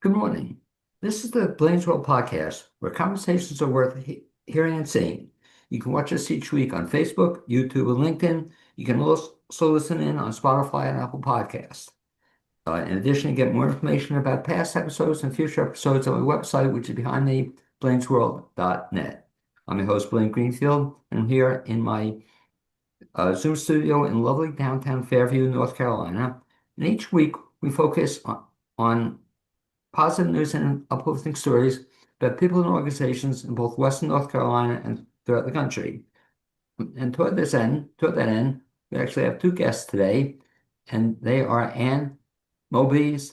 Good morning. This is the Blaine's World podcast, where conversations are worth hearing and seeing. You can watch us each week on Facebook, YouTube, and LinkedIn. You can also listen in on Spotify and Apple Podcasts. In addition, you get more information about past episodes and future episodes on my website, which is behind me, blainesworld.net. I'm your host, Blaine Greenfield, and I'm here in my Zoom studio in lovely downtown Fairview, North Carolina. And each week, we focus on positive news and uplifting stories about people and organizations in both Western North Carolina and throughout the country. And toward that end, we actually have two guests today, and they are Ann Moebes.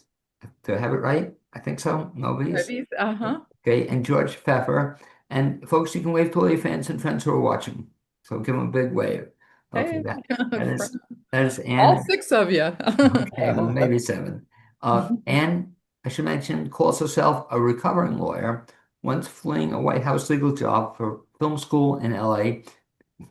Do I have it right? I think so. Moebes. Movies, uh-huh. Okay, and George Pfeffer. And folks, you can wave to all your fans and friends who are watching. So give them a big wave. Okay, Hey, that is that is all Ann. six of you. Okay, well, maybe seven. Anne, I should mention, calls herself a recovering lawyer, once fleeing a White House legal job for film school in LA,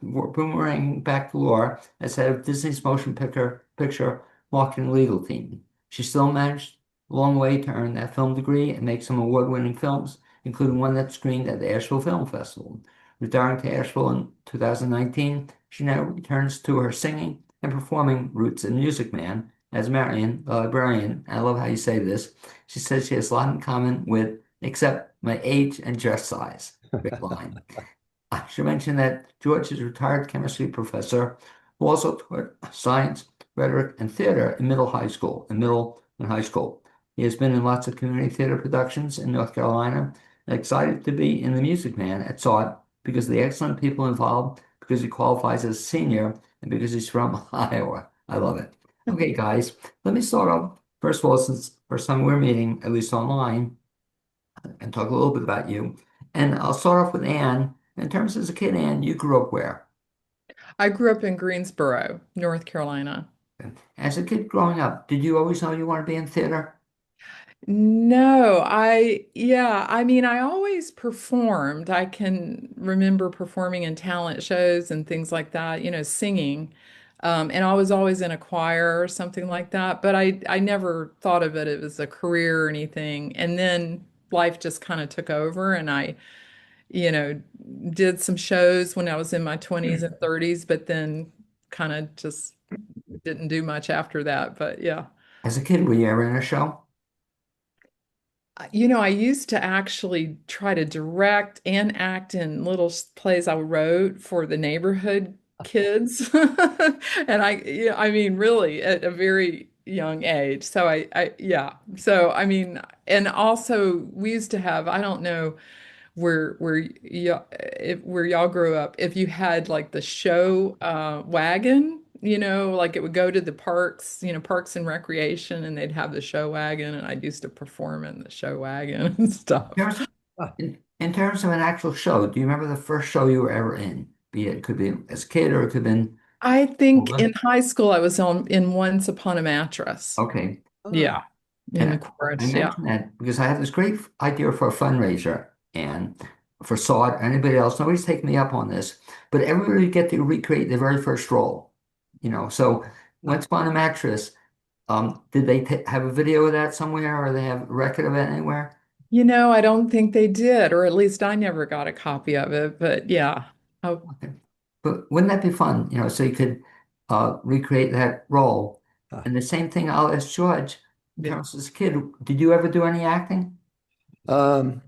boomerang back to law as head of Disney's motion picture marketing legal team. She still managed a long way to earn that film degree and make some award-winning films, including one that screened at the Asheville Film Festival. Retiring to Asheville in 2019, she now returns to her singing and performing roots in Music Man as Marion, the librarian. I love how you say this. She says she has a lot in common with, except my age and dress size. Great line. I should mention that George is a retired chemistry professor who also taught science, rhetoric, and theater in middle and high school. He has been in lots of community theater productions in North Carolina and excited to be in the Music Man at SART because of the excellent people involved, because he qualifies as a senior, and because he's from Iowa. I love it. Okay, guys, let me start off. First of all, since first time we're meeting, at least online, and talk a little bit about you. And I'll start off with Anne. In terms as a kid, Anne, you grew up where? I grew up in Greensboro, North Carolina. As a kid growing up, did you always know you wanted to be in theater? No, yeah, I mean, I always performed. I can remember performing in talent shows and things like that, singing. And I was always in a choir or something like that, but I never thought of it as a career or anything. And then life just kind of took over and I you know, did some shows when I was in my 20s and 30s, but then kind of just didn't do much after that. But yeah. As a kid, were you ever in a show? I used to actually try to direct and act in little plays I wrote for the neighborhood kids. And I mean, really at a very young age. So yeah. So, I mean, and also we used to have, I don't know, where y'all grew up, if you had like the show wagon, like it would go to the parks, parks and recreation, and they'd have the show wagon, and I'd used to perform in the show wagon and In stuff. terms, in terms of an actual show, do you remember the first show you were ever in? Be it could be as a kid or it could have been I think older. in high school I was on in Once Upon a Mattress. Okay. Yeah, in the And I chorus. Yeah. mentioned that because I have this great idea for a fundraiser and for SART or anybody else. Nobody's taking me up on this, but everybody get to recreate their very first role. So Once Upon a Mattress, did they have a video of that somewhere or they have a record of it anywhere? I don't think they did, or at least I never got a copy of it, but yeah. Oh, Okay. But wouldn't that be fun? So you could recreate that role. And the same thing I'll ask George, in yeah. terms of this kid, did you ever do any acting? Um,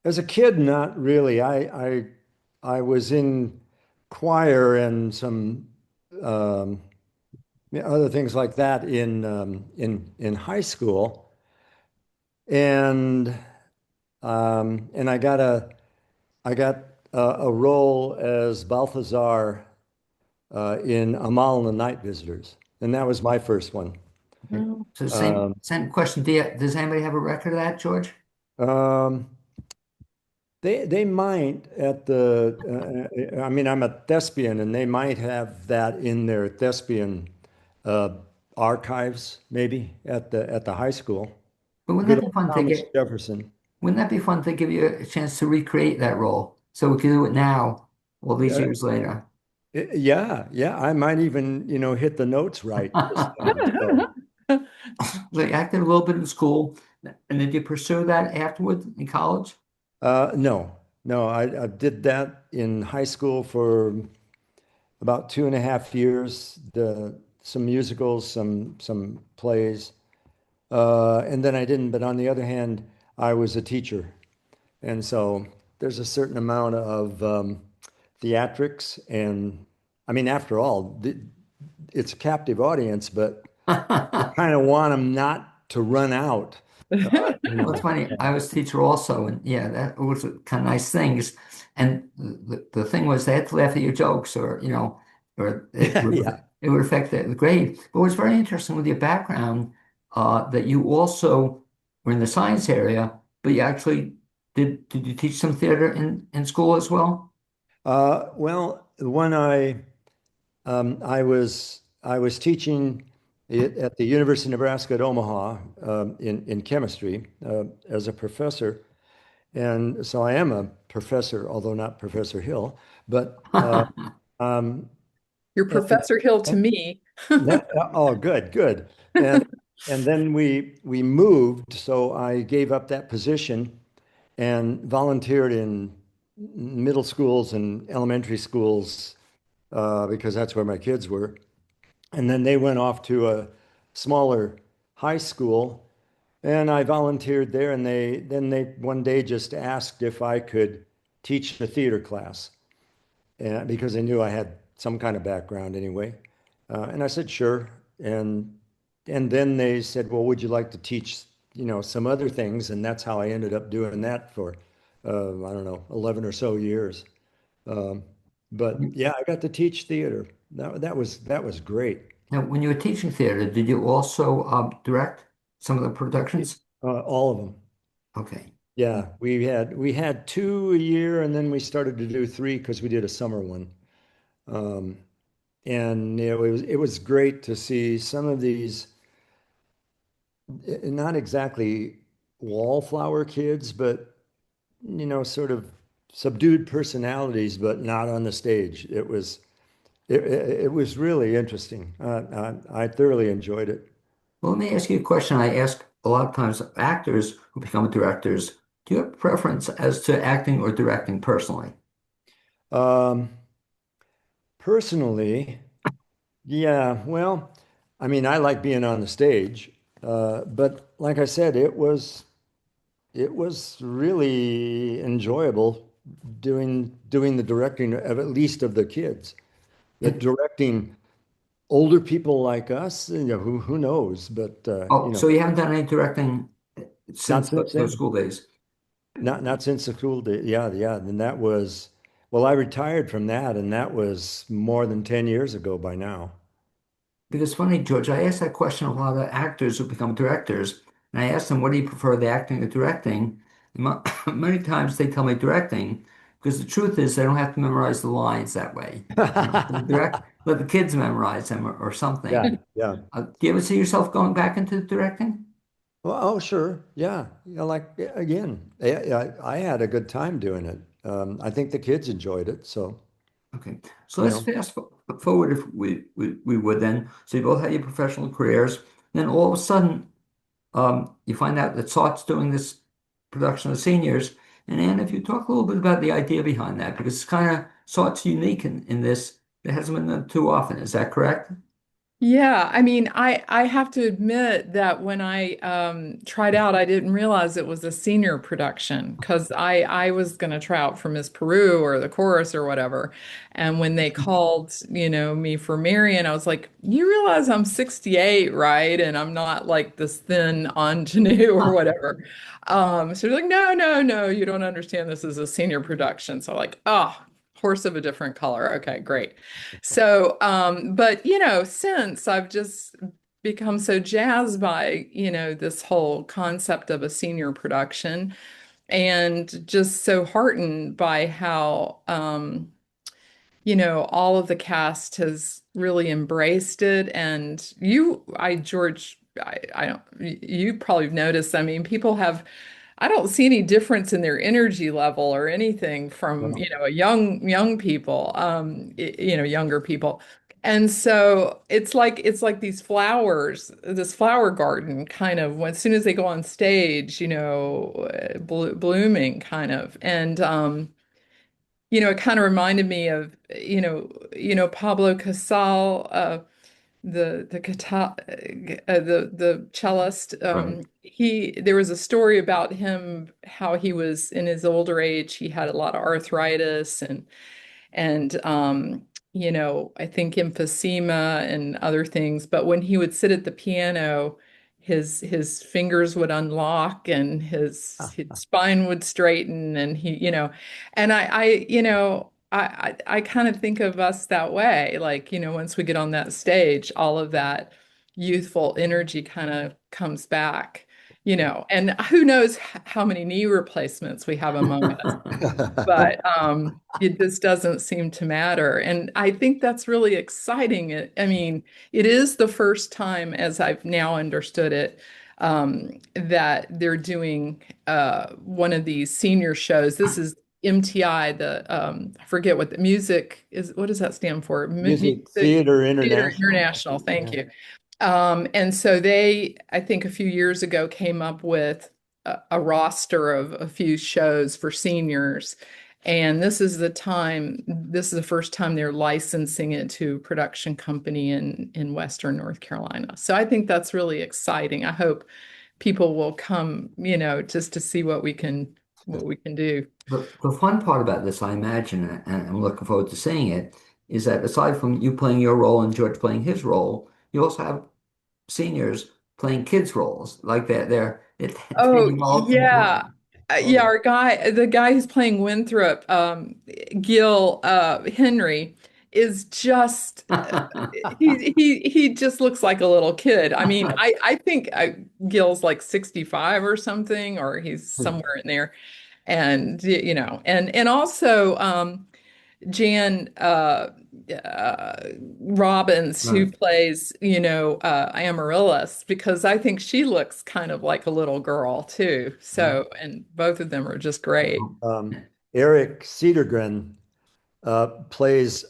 as a kid, not really. I was in choir and some um, other things like that in high school, and and I got a role as Balthazar in Amal and the Night Visitors, and that was my first one. Okay. Oh. So same Um, same question. Does anybody have a record of that, George? um, they might at I mean, I'm a thespian, and they might have that in their thespian uh, archives, maybe at the high school. But Good old Thomas get Jefferson. wouldn't that be fun to give you a chance to recreate that role? So we can do it now, all these Uh, years later. yeah, yeah. I might even, hit the notes right this time. So So I acted a little bit in school, And did you pursue that afterwards in college? No, no, I did that in high school for about 2.5 years. Some musicals, some plays, and then I didn't. But on the other hand, I was a teacher, and so there's a certain amount of theatrics, and I mean, after all, it's a captive audience, but you kind of want them not to run out, uh, you Well, it's know. funny. I was a teacher also, and yeah, that was a kind of nice thing. And the thing was, they had to laugh at your jokes, or or Yeah, yeah. it would affect the grade. But what's very interesting with your background, that you also were in the science area, but you actually did you teach some theater in school as well? Well, when I was teaching it at the University of Nebraska at Omaha in chemistry as a professor, and so I am a professor, although not Professor Hill. But um, You're and, Professor Hill to me. oh, good, good. And then we moved, so I gave up that position and volunteered in middle schools and elementary schools because that's where my kids were. And then they went off to a smaller high school, and I volunteered there. And they one day just asked if I could teach a theater class, and because they knew I had some kind of background anyway. And I said sure. And then they said, well, would you like to teach, some other things? And that's how I ended up doing that for I don't know, 11 or so years. Um, but yeah, I got to teach theater. That was great. Now, when you were teaching theater, did you also direct some of the productions? All of them. Okay. Yeah, we had two a year, and then we started to do three because we did a summer one. Um, and it was great to see some of these, not exactly wallflower kids, but sort of subdued personalities, but not on the stage. It was really interesting. I thoroughly enjoyed it. Well, let me ask you a question I ask a lot of times of actors who become directors. Do you have preference as to acting or directing personally? Um, Personally, yeah, well, I mean, I like being on the stage, but like I said, it was really enjoyable doing the directing of at least of the kids. But And, directing older people like us, who knows? But oh, so you haven't done any directing not since since those then. school days? Not since the school day. Yeah, yeah. And that was, well, I retired from that, and that was more than 10 years ago by now. Because funny, George, I ask that question of a lot of actors who become directors, and I ask them, what do you prefer, the acting or directing? And many times they tell me directing, because the truth is they don't have to memorize the lines that way. Let the kids memorize them or Yeah, something. yeah. Do you ever see yourself going back into directing? Well, oh, sure. Yeah. Like again, I had a good time doing it. I think the kids enjoyed it. So, Okay, so you let's know, forward if we would then. So you both had your professional careers. Then all of a sudden, you find out that SART's doing this production of seniors. And Anne, if you talk a little bit about the idea behind that, because it's kind of SART's unique in this. It hasn't been done too often. Is that correct? Yeah, I mean, I have to admit that when I tried out, I didn't realize it was a senior production because I was going to try out for Miss Peru or the chorus or whatever. And when they called, me for Marion, I was like, "You realize I'm 68, right? And I'm not like this thin ingenue or whatever." So they're like, "No, no, no, you don't understand. This is a senior production." So like, oh, horse of a different color. Okay, great. So, but since I've just become so jazzed by, this whole concept of a senior production and just so heartened by how, all of the cast has really embraced it. And George, I don't, you probably have noticed, I mean, I don't see any difference in their energy level or anything from, well, young people, younger people. And so it's like these flowers, this flower garden kind of when as soon as they go on stage, blooming kind of. And it kind of reminded me of, Pablo Casal, the cellist. Right. He there was a story about him how he was in his older age, he had a lot of arthritis and I think emphysema and other things. But when he would sit at the piano, his fingers would unlock and his spine would straighten, and and I kind of think of us that way. Like, once we get on that stage, all of that youthful energy kind of comes back. And who knows how many knee replacements we have among us, but it just doesn't seem to matter. And I think that's really exciting. I mean, it is the first time, as I've now understood it, that they're doing one of these senior shows. This is MTI, I forget what the music is. What does that stand for? Music Music Theater Theater International. International. Thank Yeah. you. And so they, I think a few years ago, came up with a roster of a few shows for seniors. And this is the first time they're licensing it to a production company in Western North Carolina. So I think that's really exciting. I hope people will come, just to see what we can do. The fun part about this, I imagine, and I'm looking forward to seeing it, is that aside from you playing your role and George playing his role, you also have seniors playing kids' roles. Like they Oh, develop yeah. Yeah, oh, the guy who's playing Winthrop, Gil Henry, is just he just looks like a little kid. I mean, I think Gil's like 65 or something, or he's somewhere in there. And and also Jan Robbins, who right. plays, Amaryllis, because I think she looks kind of like a little girl too. Yeah. So, and both of them are just great. Um, Eric Cedergren plays,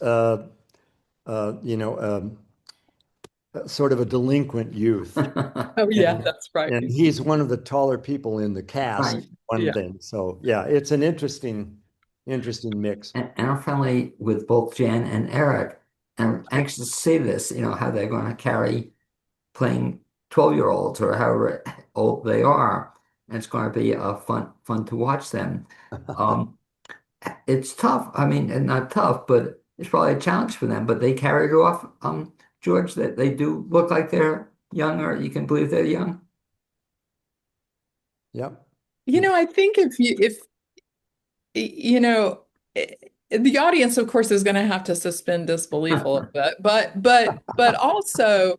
sort of a delinquent youth. Oh yeah, And, that's right. and he's one of the taller people in the cast, Right. one Yeah. thing. So yeah, it's an interesting mix. And I'm friendly with both Jan and Eric. And I'm anxious to see this, how they're going to carry playing 12-year-olds or however old they are. And it's going to be fun to watch them. Um, it's tough. I mean, and not tough, but it's probably a challenge for them. But they carry it off, George, that they do look like they're young, or you can believe they're young. Yep. I think if you know, the audience, of course, is going to have to suspend disbelief a little bit, but also,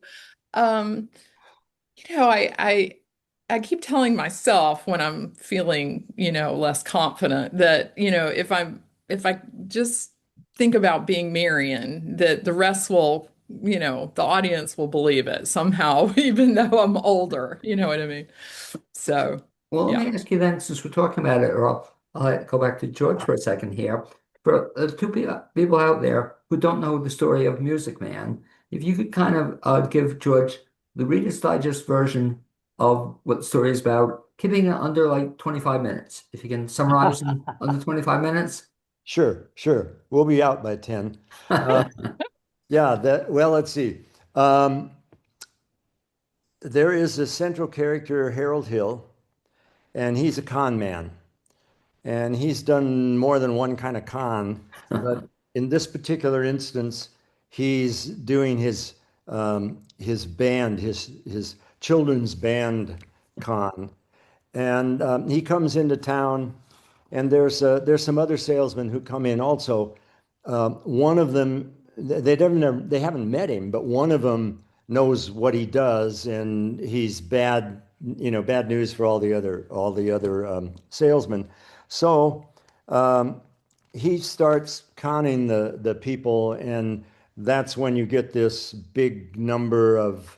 um, I keep telling myself when I'm feeling, less confident that, if I just think about being Marion, that the rest will, the audience will believe it somehow, even though I'm older. You know what I mean? So, Well, let yeah. me ask you then, since we're talking about it, or I'll go back to George for a second here. For two people out there who don't know the story of Music Man, if you could kind of give George the Reader's Digest version of what the story is about, keeping it under like 25 minutes. If you can summarize in under 25 minutes. Sure, sure. We'll be out by 10. Uh, yeah, well, let's see. Um, there is a central character, Harold Hill, and he's a con man. And he's done more than one kind of con, but in this particular instance, he's doing his band, his children's band con, and he comes into town, and there's some other salesmen who come in also. One of them, they haven't met him, but one of them knows what he does, and he's bad news for all the other salesmen. So he starts conning the people, and that's when you get this big number of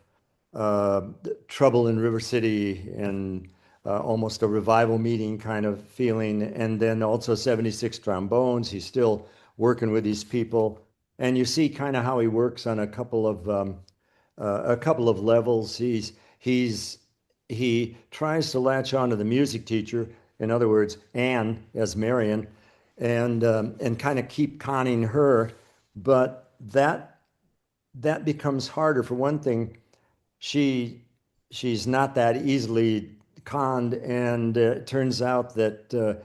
uh, trouble in River City and almost a revival meeting kind of feeling. And then also 76 trombones. He's still working with these people. and you see kind of how he works on a couple of levels. He's he tries to latch on to the music teacher, in other words, Anne as Marion, and kind of keep conning her, but that becomes harder. For one thing, she she's not that easily conned, and it turns out that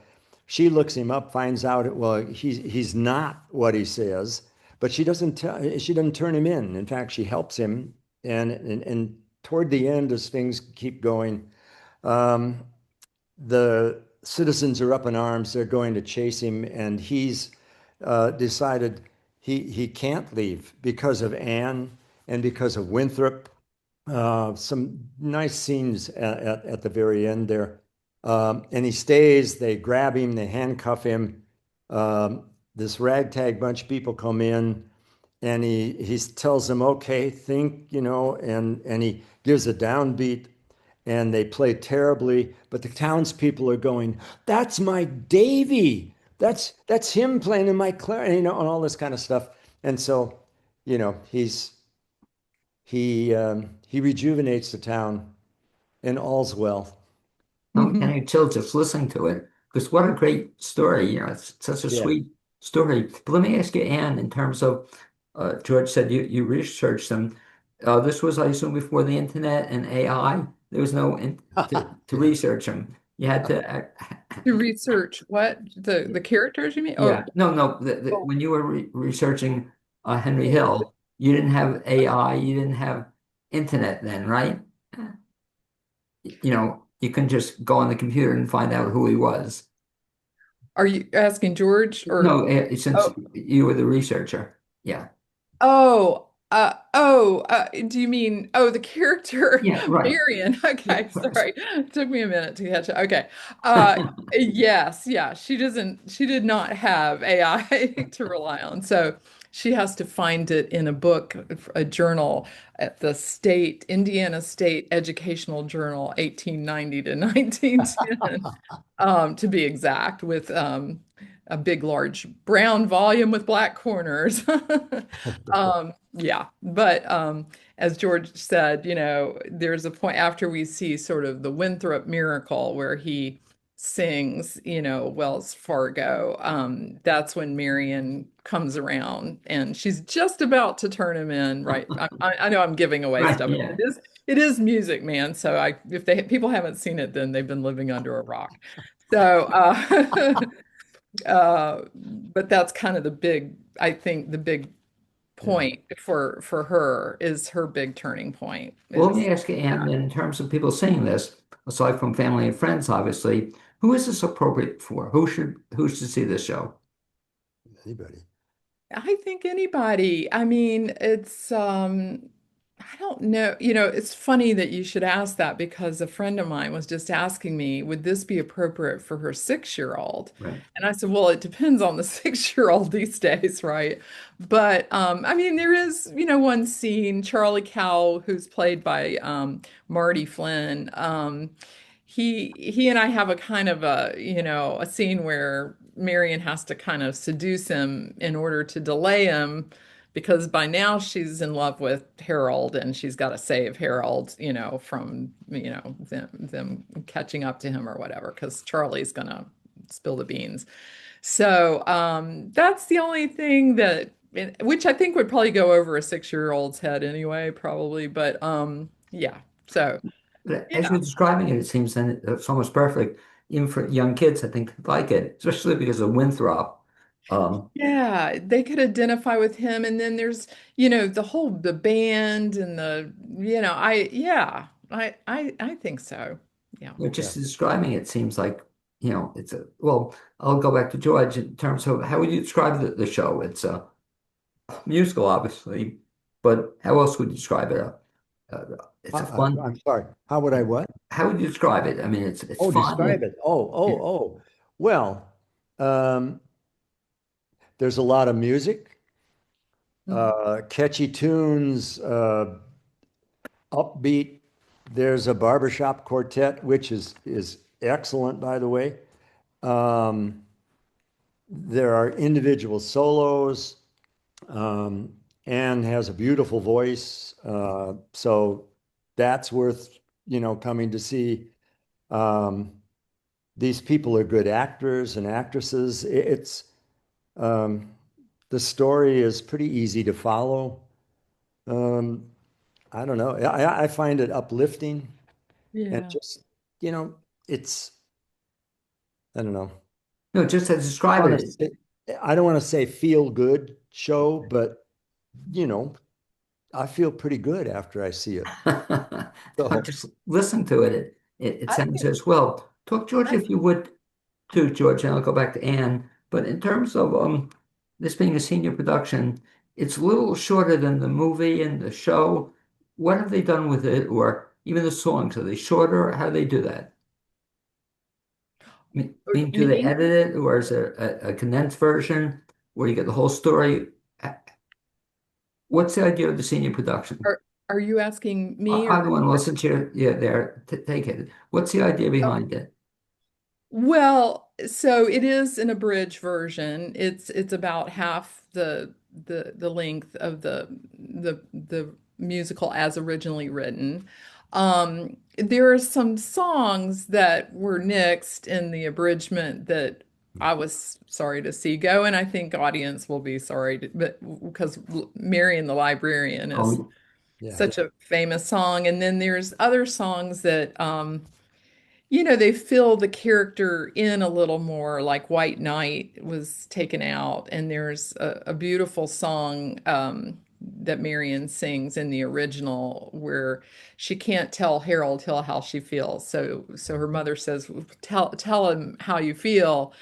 she looks him up, finds out well he's not what he says, but she doesn't turn him in. In fact, she helps him, and toward the end, as things keep going, um, the citizens are up in arms. They're going to chase him, and he's decided he can't leave because of Anne and because of Winthrop. Some nice scenes at the very end there. And he stays, they grab him, they handcuff him. This ragtag bunch of people come in, and he tells them, okay, think, and he gives a downbeat, and they play terribly, but the townspeople are going, that's my Davy. That's him playing in my clarinet, and all this kind of stuff. And so, you know, he rejuvenates the town, and all's well. I'm getting chills just listening to it because what a great story. It's such a Yeah. sweet story. But let me ask you, Anne, in terms of George said you researched them. This was, I assume, before the internet and AI. There was no to research them. You had to, To research what the characters you mean? yeah. No, no. Oh, When you were researching Henry Hill, you didn't have AI. You didn't have internet then, right? You can just go on the computer and find out who he was. are you asking George or No, since oh you were the researcher. Yeah. do you mean the character Yeah, right. Marion? Yeah, Okay, right. sorry. Took me a minute to catch it. Okay. Yes, yeah, she did not have AI to rely on. So she has to find it in a book, a journal at the Indiana State Educational Journal, 1890 to 1910. To be exact, with a big, large brown volume with black corners. Yeah, but as George said, there's a point after we see sort of the Winthrop miracle where he sings, Wells Fargo. That's when Marion comes around and she's just about to turn him in, right? I know I'm giving away Right, stuff. yeah. It is music, man. So if people haven't seen it, then they've been living under a rock. So, but that's kind of I think the big Yeah. point for her is her big turning point Well, let me is ask you, Anne, that. in terms of people seeing this, aside from family and friends, obviously, who is this appropriate for? Who should see this show? Anybody? I think anybody. I mean, I don't know. It's funny that you should ask that because a friend of mine was just asking me, would this be appropriate for her 6-year-old? Right. And I said, well, it depends on the 6-year-old these days, right? But I mean, there is, one scene, Charlie Cowell, who's played by Marty Flynn. He and I have a kind of a scene where Marion has to kind of seduce him in order to delay him because by now she's in love with Harold and she's got to save Harold, from, them catching up to him or whatever, because Charlie's gonna spill the beans. So that's the only thing which I think would probably go over a 6-year-old's head anyway, probably. But yeah. So But as yeah. you're describing it, it seems then it's almost perfect, even for young kids, I think, like it, especially because of Winthrop. Um, Yeah, they could identify with him. And then there's, the band and I think so. Yeah. Yeah. just describing it seems like, well, I'll go back to George in terms of how would you describe the show? It's a musical, obviously, but how else would you describe it? It's a fun. I'm sorry. How would I what? How would you describe it? I mean, it's Oh, fun. describe it. Yeah. Oh. Well, um, there's a lot of music, Mhm. catchy tunes, upbeat. There's a barbershop quartet, which is excellent, by the way. Um, there are individual solos. Anne has a beautiful voice, so that's worth, coming to see. Um, these people are good actors and actresses. Um, the story is pretty easy to follow. Um, I don't know. I find it uplifting and Yeah. just, you know, it's, I don't know. No, just to describe Want to it. say, I don't want to say feel good show, but you know, I feel pretty good after I see it. I So just listen to it. It I sounds think as well. Talk, George, I if you would, to George, and I'll go back to Anne. But in terms of this being a senior production, it's a little shorter than the movie and the show. What have they done with it, or even the songs? Are they shorter? How do they do that? Do they meaning, edit it, or is it a condensed version where you get the whole story? What's the idea of the senior production? are are you asking me or Either one, well, since you're yeah, there, take it. What's the idea behind it? well, so it is an abridged version. It's about half the length of the musical as originally written. There are some songs that were nixed in the abridgment that I was sorry to see go, and I think audience will be sorry to, but because Marion the Librarian is Oh, yeah. such a famous song, and then there's other songs that they fill the character in a little more, like White Knight was taken out, and there's a beautiful song that Marion sings in the original where she can't tell Harold Hill how she feels. So her mother says, tell him how you feel.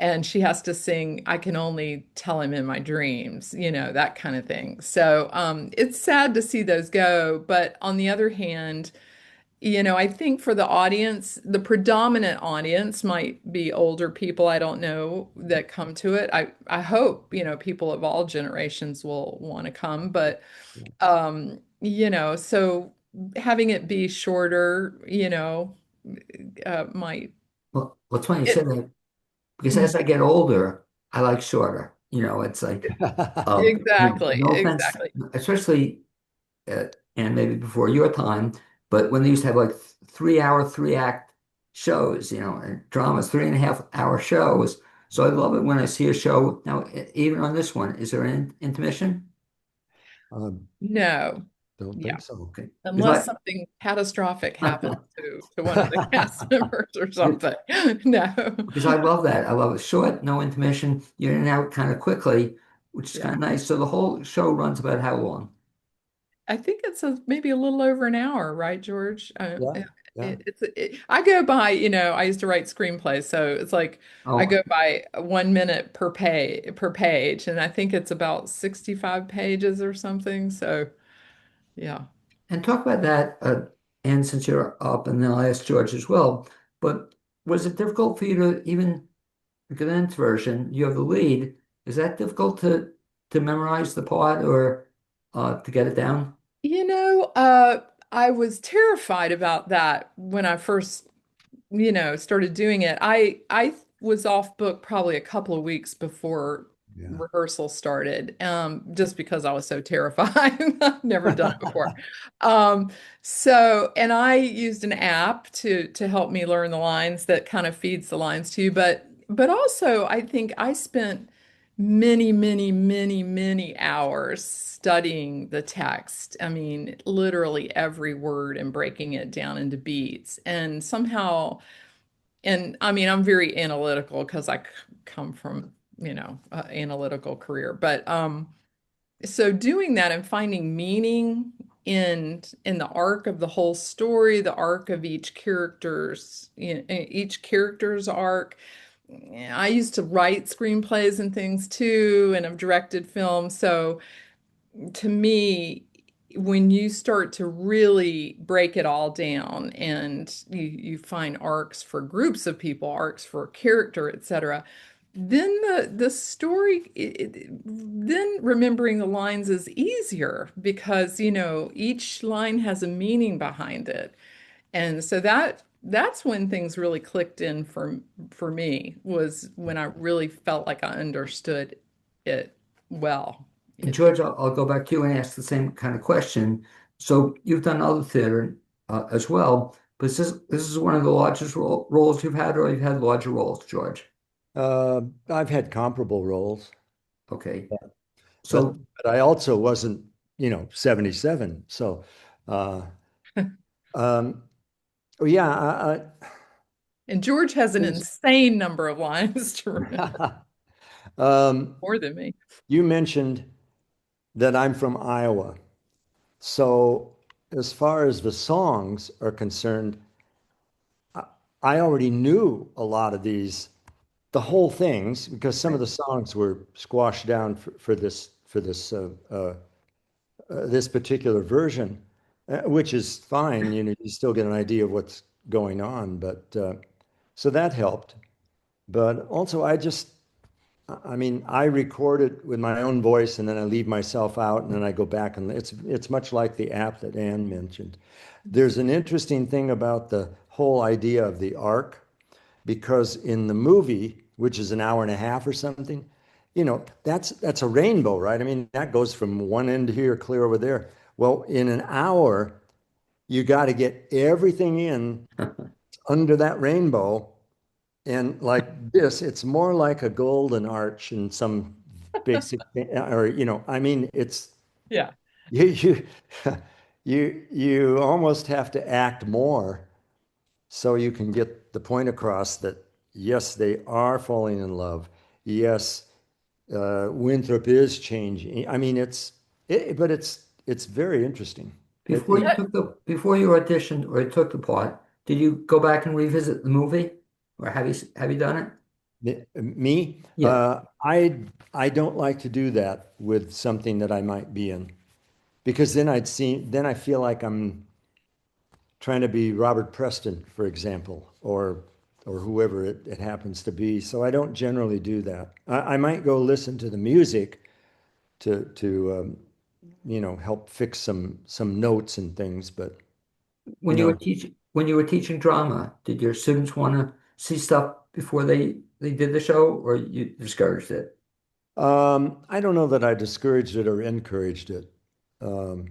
And she has to sing, I can only tell him in my dreams, that kind of thing. So it's sad to see those go. But on the other hand, I think for the audience, the predominant audience might be older people, I don't know, that come to it. I hope, people of all generations will want to come, but so having it be shorter, might well, it's funny you it said that because as I get older, I like shorter. It's like, exactly, no offense, exactly. especially and maybe before your time, but when they used to have like 3 hour, 3 act shows, and dramas, 3.5 hour shows. So I love it when I see a show. Now, even on this one, is there an intermission? Um, No. don't Yeah. think so. Okay. Unless something catastrophic happens to one of the cast members or something. No. Because I love that. I love it short, no intermission. You're in and out kind of quickly, which is Yeah. kind of nice. So the whole show runs about how long? I think it's maybe a little over an hour, right, George? Yeah, yeah. I go by, I used to write screenplays, so it's like I Oh, go by 1 minute per page, and I think it's about 65 pages or something. So yeah. and talk about that. And since you're up, and then I'll ask George as well. But was it difficult for you to even the condensed version? You have the lead. Is that difficult to memorize the part or to get it down? I was terrified about that when I first started doing it. I was off book probably a couple of weeks before Yeah. rehearsal started, just because I was so terrified. I've never done it before. Um, and I used an app to help me learn the lines that kind of feeds the lines to you, but also I think I spent many, many, many, many hours studying the text. I mean, literally every word and breaking it down into beats. And I mean, I'm very analytical because come from, analytical career. But so doing that and finding meaning in the arc of the whole story, the arc of each character's arc. I used to write screenplays and things too, and I've directed films. So to me, when you start to really break it all down and you find arcs for groups of people, arcs for character, etc., then the story, then remembering the lines is easier because, each line has a meaning behind it. And so that's when things really clicked in for me, was when I really felt like I understood it well. And It's George, I'll go back to you and ask the same kind of question. So you've done other theater as well, but this is one of the largest roles you've had, or you've had larger roles, George? I've had comparable roles, Okay. but So I also wasn't, 77. So, uh, um, yeah, and George has an insane number of lines to remember, um, more than me. you mentioned that I'm from Iowa. So, as far as the songs are concerned, I already knew a lot of the whole things, because some of Right. the songs were squashed down for this particular version, which is fine. You still get an idea of what's going on, but so that helped. But also, I mean, I record it with my own voice, and then I leave myself out, and then I go back, and it's much like the app that Ann mentioned. There's an interesting thing about the whole idea of the arc, because in the movie, which is an hour and a half or something, that's a rainbow, right? I mean, that goes from one end here clear over there. Well, in an hour, you got to get everything in under that rainbow. And like this, it's more like a golden arch in some basic or I mean, it's Yeah. you you almost have to act more so you can get the point across that yes, they are falling in love. Yes, Winthrop is changing. I mean, but it's very interesting. before you auditioned or took the part, did you go back and revisit the movie, or have you done it? Me, Yeah. I don't like to do that with something that I might be in, because then I feel like I'm trying to be Robert Preston, for example, or whoever it happens to be. So I don't generally do that. I might go listen to the music to help fix some notes and things, but you know When you were teaching drama, did your students want to see stuff before they did the show, or you discouraged it? I don't know that I discouraged it or encouraged it. Um,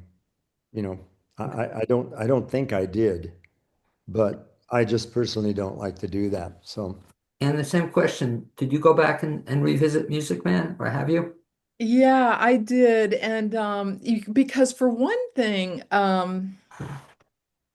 you know, I don't think I did, but I just personally don't like to do that. So, And the same question, did you go back and revisit Music Man, or have you? Yeah, I did. And because for one thing,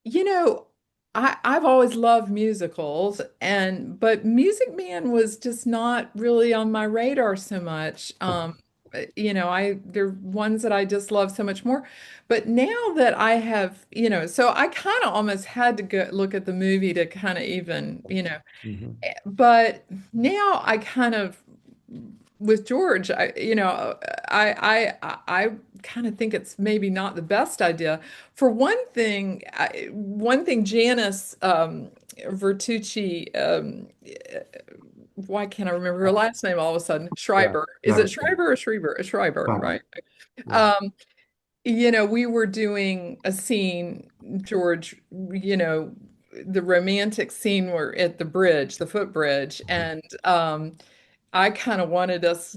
you know, I've always loved musicals, and but Music Man was just not really on my radar so much. They're ones that I just love so much more. But now that I have, so I kind of almost had to go look at the movie to kind of even, mhm. but now I kind of with George, I kind of think it's maybe not the best idea. For one thing, Janice Vertucci, why can't I remember her last name all of a sudden? Yeah, Schreiber. Is it Right, Schreiber or Schreiber? Schreiber, right, right? yeah. Um, we were doing a scene, George, the romantic scene where at the bridge, the footbridge, and I kind of wanted us,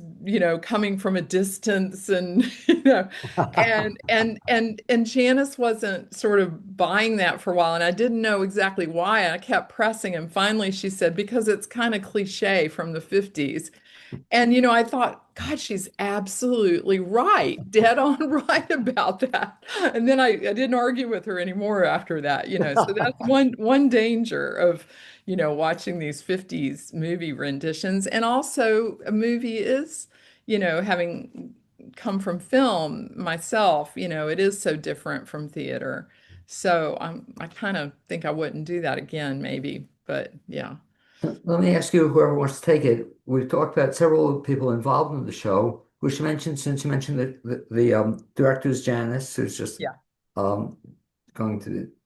coming from a distance and and Janice wasn't sort of buying that for a while and I didn't know exactly why. And I kept pressing and finally she said, because it's kind of cliche from the 50s. And I thought, God, she's absolutely right, dead on right about that. And then I didn't argue with her anymore after that, So that's one danger of, watching these 50s movie renditions. And also a movie is, having come from film myself, it is so different from theater. So I kind of think I wouldn't do that again, maybe. But yeah. Let me ask you, whoever wants to take it. We've talked about several people involved in the show, which you mentioned, since you mentioned the director's Janice, who's just Yeah. um,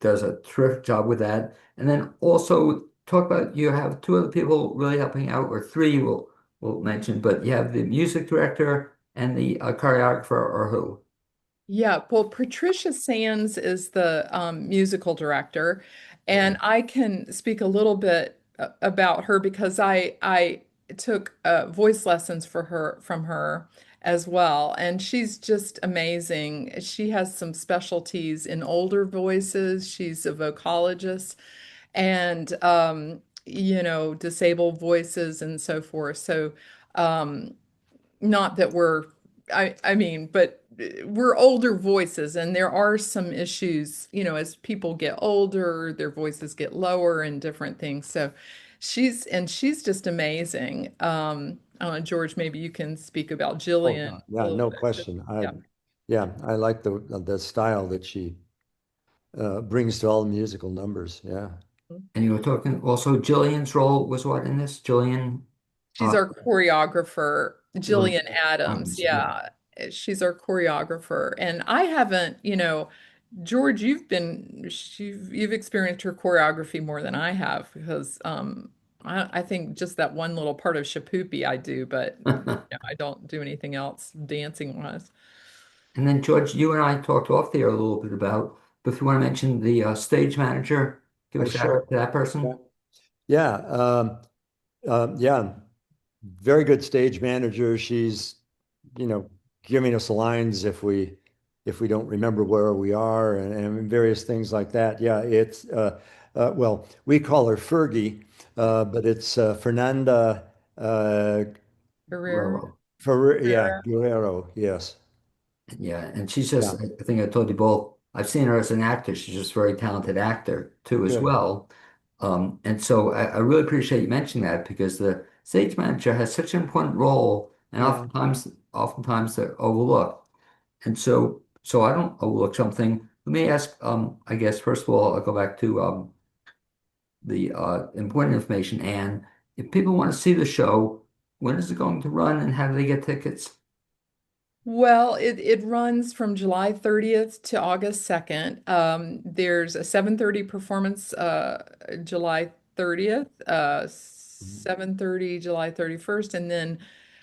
does a terrific job with that. And then also talk about, you have two other people really helping out, or three we'll mention, but you have the music director and the choreographer, or who? Yeah, well, Patricia Sands is the musical director, and I can speak a little bit about her because I took voice lessons for her from her as well. And she's just amazing. She has some specialties in older voices. She's a vocalist and disabled voices and so forth. So not that I mean, but we're older voices and there are some issues, as people get older, their voices get lower and different things. So she's just amazing. I don't know, George, maybe you can speak about Oh, Jillian God. a Yeah, little no bit. question. Yeah. Yeah, I like the style that she brings to all the musical numbers. Yeah, And you were talking also Jillian's role was what in this? Jillian She's uh our choreographer, Jillian Jillian Adams. Adams. Yeah. Yeah, she's our choreographer. And I haven't, George, you've experienced her choreography more than I have because I think just that one little part of Shapoopy I do, but I don't do anything else dancing wise. And then George, you and I talked off there a little bit about, but if you want to mention the stage manager, give a oh, shout sure. out to that Yeah, person. yeah, yeah. Very good stage manager. She's, you know, giving us lines if we don't remember where we are and various things like that. Yeah, it's well, we call her Fergie, but it's Fernanda Career, Guerrero. Yeah, career. Guerrero. Yes. Yeah, and she's just, Yeah. I think I told you both, I've seen her as an actor. She's just a very talented actor too, as Good. well. And so I really appreciate you mentioning that because the stage manager has such an important role and Yeah. oftentimes they're overlooked. And so I don't overlook something. Let me ask, I guess, first of all, I'll go back to the important information. And if people want to see the show, when is it going to run and how do they get tickets? Well, it runs from July 30th to August 2nd. There's a 7:30 performance July 30th, Mhm. 7:30 July 31st, and then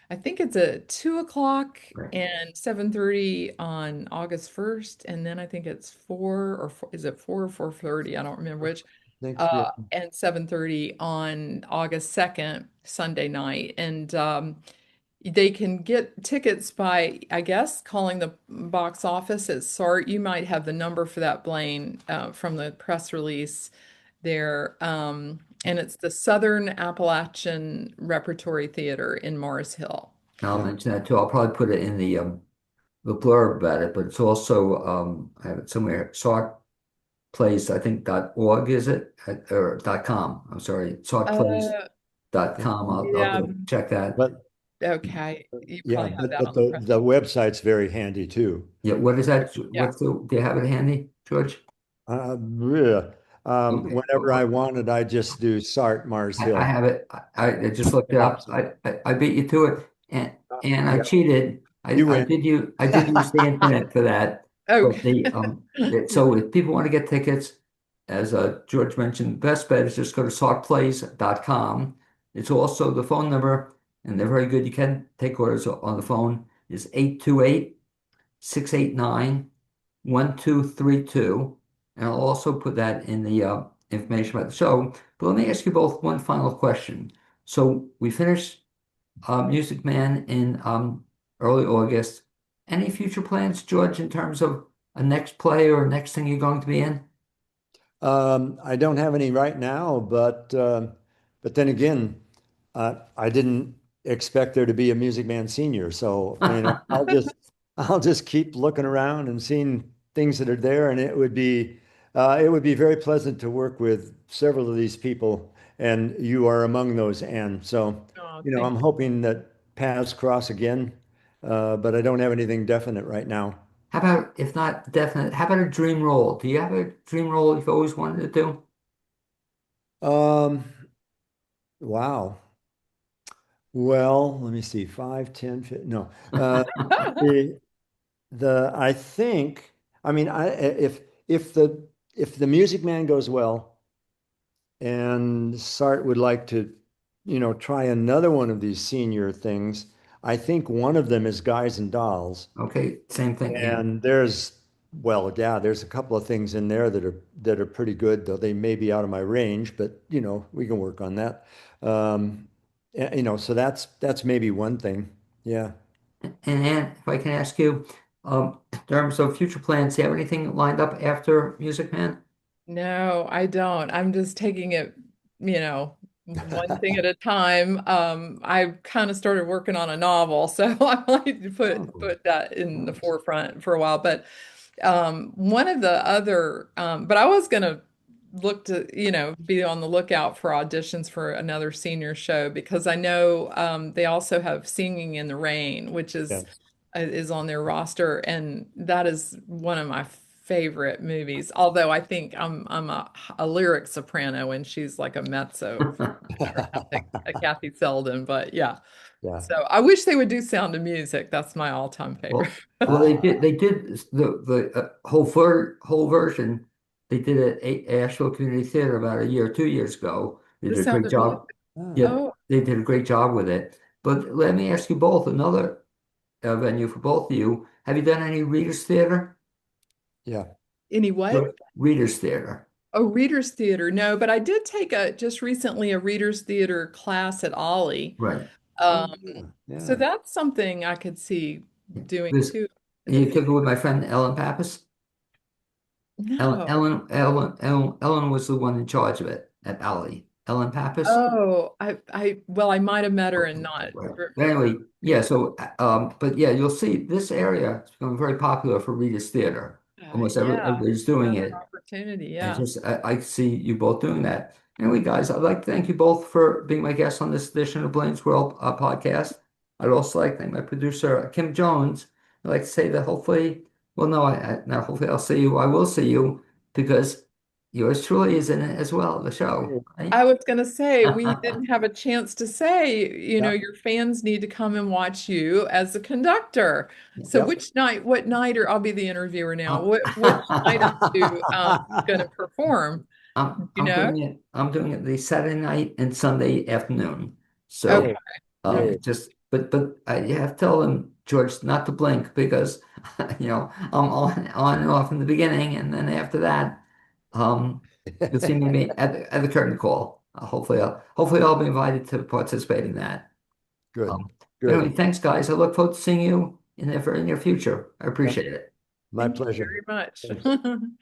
I think it's a 2 o'clock Right. and 7:30 on August 1st, and then I think it's 4 is it 4 or 4:30? I don't remember which. Thanks. Yeah. And 7:30 on August 2nd, Sunday night. And they can get tickets by, I guess, calling the box office at SART. You might have the number for that, Blaine, from the press release there. And it's the Southern Appalachian Repertory Theater in Morris Hill. And I'll Yeah. mention that too. I'll probably put it in the blurb about it, but it's also I have it somewhere. Sartplace, I think .org is it or .com. I'm sorry, Uh, sartplace.com. I'll yeah, go check that. But okay. You yeah, probably have that but on the press. the website's very handy too. Yeah, what is that? Yeah. Do you have it handy, George? Yeah. Okay. Whenever I wanted, I just do SART Mars I Hill. have it. I just looked it up. Awesome. I beat you to it, and I Yeah, cheated. you win. I did use the internet for that. But Okay. so if people want to get tickets, as George mentioned, best bet is just go to saltplays.com. It's also the phone number, and they're very good. You can take orders on the phone. Is 828-689-1232. And I'll also put that in the information about the show. But let me ask you both one final question. So we finished Music Man in early August. Any future plans, George, in terms of a next play or next thing you're going to be in? I don't have any right now, but then again, I didn't expect there to be a Music Man Senior, so I'll just keep looking around and seeing things that are there, and it would be very pleasant to work with several of these people, and you are among those, Anne. So, Oh, I'm thank hoping that paths cross again, but I don't have anything definite right now. How about, if not definite, how about a dream role? Do you have a dream role you've always wanted to do? Um, wow. Well, let me see, 5, 10, 15, no. you. The I think, I mean, if the if the Music Man goes well and Sart would like to, try another one of these senior things, I think one of them is Guys and Dolls. Okay, same thing. Yeah. And well, yeah, there's a couple of things in there that are pretty good, though they may be out of my range, but we can work on that. So that's maybe one thing. Yeah. And Ann, if I can ask you, in terms of future plans, do you have anything lined up after Music Man? No, I don't. I'm just taking it, one thing at a time. I kind of started working on a novel, so I like to Oh, put that in the nice. forefront for a while. But one of the other, but I was gonna look to, be on the lookout for auditions for another senior show because I know they also have Singing in the Rain, which Yes. is on their roster, and that is one of my favorite movies. Although I think I'm a lyric soprano and she's like a mezzo or something, a Kathy Selden, but yeah. Yeah. So I wish they would do Sound of Music. That's my all-time favorite. Well, they did. Ah, They did the whole version. They did it at Asheville Community Theater about a year, 2 years ago. They The did a Sound great of Music. job. ah, Yeah, Oh, they did a great job with it. But let me ask you both another venue for both of you. Have you done any Readers Theater? yeah. any what? Sure. Readers Theater. Oh, Reader's Theater. No, but I did take a just recently a Reader's Theater class at Ollie. Right. Oh, Um, yeah. so Yeah. that's something I could see doing This too in the you took it future. with my friend Ellen Pappas. No. Ellen was the one in charge of it at Alley. Ellen Pappas. Oh, well, I might have met her and not Right. But remember. anyway, yeah. So, but yeah, you'll see this area is becoming very popular for Reader's Theater. Almost Yeah, everybody's doing another it. opportunity. And Yeah. just I see you both doing that. Anyway, guys, I'd like to thank you both for being my guests on this edition of Blaine's World podcast. I'd also like to thank my producer, Kim Jones. I'd like to say that hopefully, well, no, now hopefully I'll see you. I will see you because yours truly is in it as well, the show, Hey, right? I was going to say, we didn't have a chance to say, yeah. your fans need to come and watch you as a conductor. So Yep. which night, what night, or I'll be the interviewer now, Um, which night are you going to perform? You I'm know? doing it. I'm doing it the Saturday night and Sunday afternoon. So Okay. Hey, hey. just but you have to tell them, George, not to blink because I'm on and off in the beginning, and then after that, you'll see me at the curtain call. Hopefully I'll be invited to participate in that. Good. Um, but anyway, Good. thanks, guys. I look forward to seeing you in the very near future. I Yep. appreciate it. My Thank you pleasure. very much. Thanks.